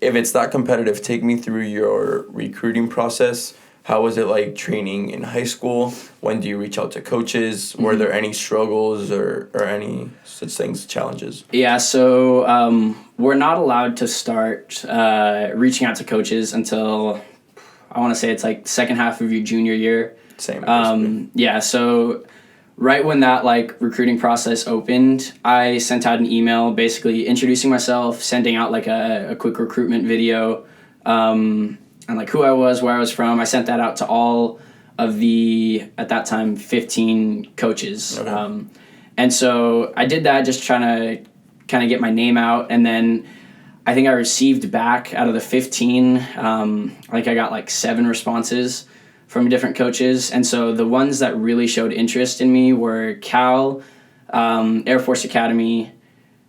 If it's that competitive, take me through your recruiting process. How was it like training in high school? When do you reach out to coaches? Were there any struggles or any such things, challenges? Yeah, so we're not allowed to start reaching out to coaches until, I want to say it's like second half of your junior year. Same. Yeah, so right when that like recruiting process opened, I sent out an email basically introducing myself, sending out like a quick recruitment video, and like who I was, where I was from. I sent that out to all of the, at that time, 15 coaches. Okay. And so I did that just trying to kind of get my name out. And then I think I received back out of the 15, like I got like 7 responses from different coaches. And so the ones that really showed interest in me were Cal, Air Force Academy,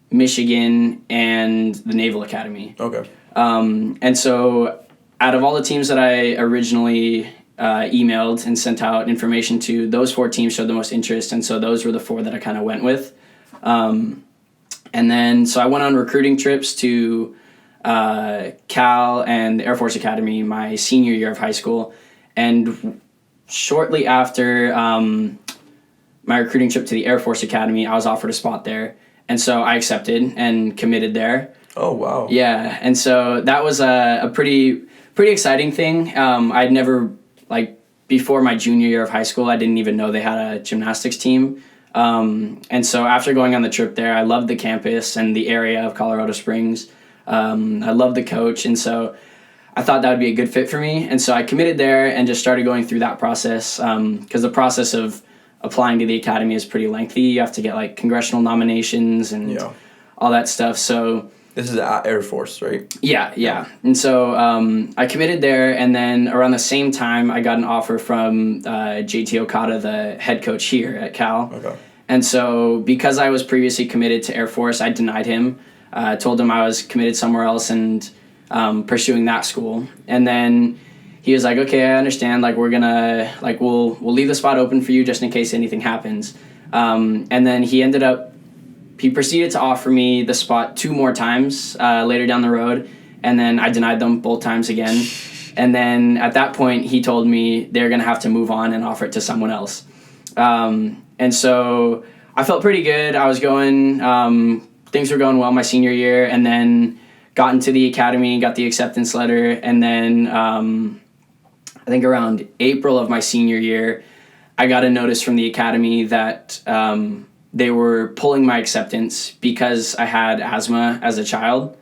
Michigan, and the Naval Academy. Okay. And so out of all the teams that I originally emailed and sent out information to, those 4 teams showed the most interest. And so those were the 4 that I kind of went with. And then, so I went on recruiting trips to Cal and the Air Force Academy my senior year of high school. And shortly after my recruiting trip to the Air Force Academy, I was offered a spot there. And so I accepted and committed there. Oh, wow. Yeah, and so that was a pretty exciting thing. I'd never, like, before my junior year of high school, I didn't even know they had a gymnastics team. And so after going on the trip there, I loved the campus and the area of Colorado Springs. I loved the coach, and so I thought that would be a good fit for me. And so I committed there and just started going through that process, because the process of applying to the academy is pretty lengthy. You have to get, like, congressional nominations and all that stuff, so... This is at Air Force, right? Yeah. And so I committed there, and then around the same time, I got an offer from JT Okada, the head coach here at Cal. Okay. And so because I was previously committed to Air Force, I denied him. Told him I was committed somewhere else and pursuing that school. And then he was like, okay, I understand. Like, we're gonna, like, we'll leave the spot open for you just in case anything happens. And then he proceeded to offer me the spot 2 more times later down the road, and then I denied them both times again. And then at that point, he told me they're going to have to move on and offer it to someone else. And so I felt pretty good. I was going, things were going well my senior year, and then got into the academy, got the acceptance letter, and then I think around April of my senior year, I got a notice from the academy that... they were pulling my acceptance because I had asthma as a child,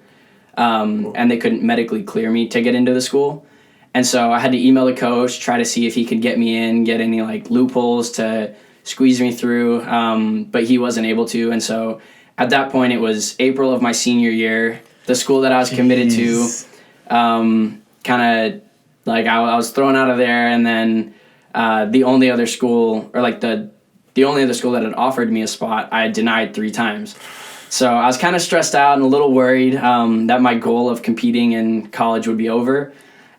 and they couldn't medically clear me to get into the school. And so I had to email the coach, try to see if he could get me in, get any like loopholes to squeeze me through, but he wasn't able to. And so at that point, it was April of my senior year. The school that I was committed to, kind of like I was thrown out of there, and then the only other school, or like the only other school that had offered me a spot, I had denied 3 times. So I was kind of stressed out and a little worried that my goal of competing in college would be over.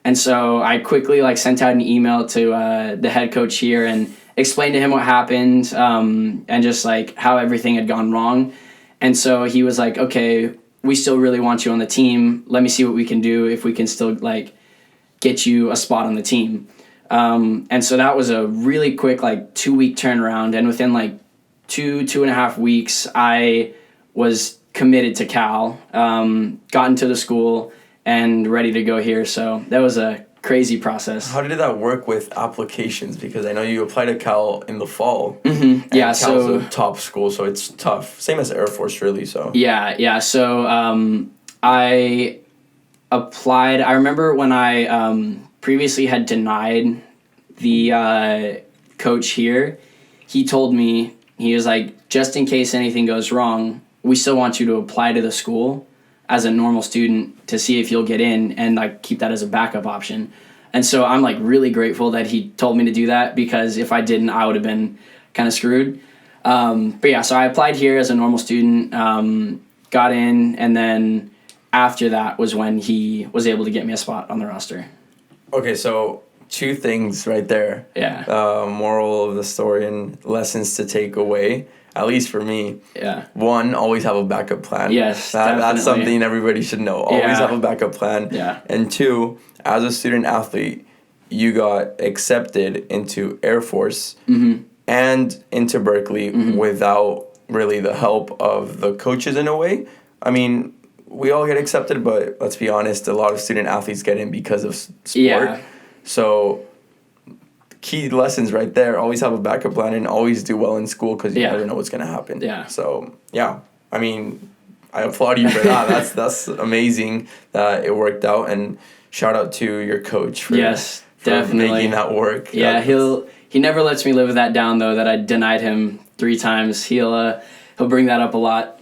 And so I quickly sent out an email to the head coach here and explained to him what happened, and just how everything had gone wrong. And so he was like, okay, we still really want you on the team. Let me see what we can do, if we can still get you a spot on the team. And so that was a really quick 2-week turnaround, and within 2.5 weeks I was committed to Cal, got into the school and ready to go here. So that was a crazy process. How did that work with applications? Because I know you applied to Cal in the fall. Mm-hmm. Yeah, Cal's a top school, so it's tough. Same as Air Force, really. So yeah. So I applied. I remember when I previously had denied the coach here. He told me, he was like, just in case anything goes wrong, we still want you to apply to the school as a normal student to see if you'll get in, and keep that as a backup option. And so I'm really grateful that he told me to do that, because if I didn't, I would have been kind of screwed. But yeah, so I applied here as a normal student, got in, and then after that was when he was able to get me a spot on the roster. Okay, so 2 things right there. Yeah. Moral of the story and lessons to take away. at least for me. Yeah. One, always have a backup plan. Yes, That's definitely. something everybody should know. Always Yeah. have a backup plan. Yeah. And two, as a student athlete, you got accepted into Air Force and into Berkeley without really the help of the coaches in a way. I mean, we all get accepted, but let's be honest, a lot of student athletes get in because of sport. Yeah. So key lessons right there. Always have a backup plan and always do well in school because you never know what's going to happen. Yeah. So, yeah. I mean, I applaud you for that. That's amazing that it worked out. And shout out to your coach for, definitely making that work. Yeah, he never lets me live that down, though, that I denied him 3 times. He'll bring that up a lot.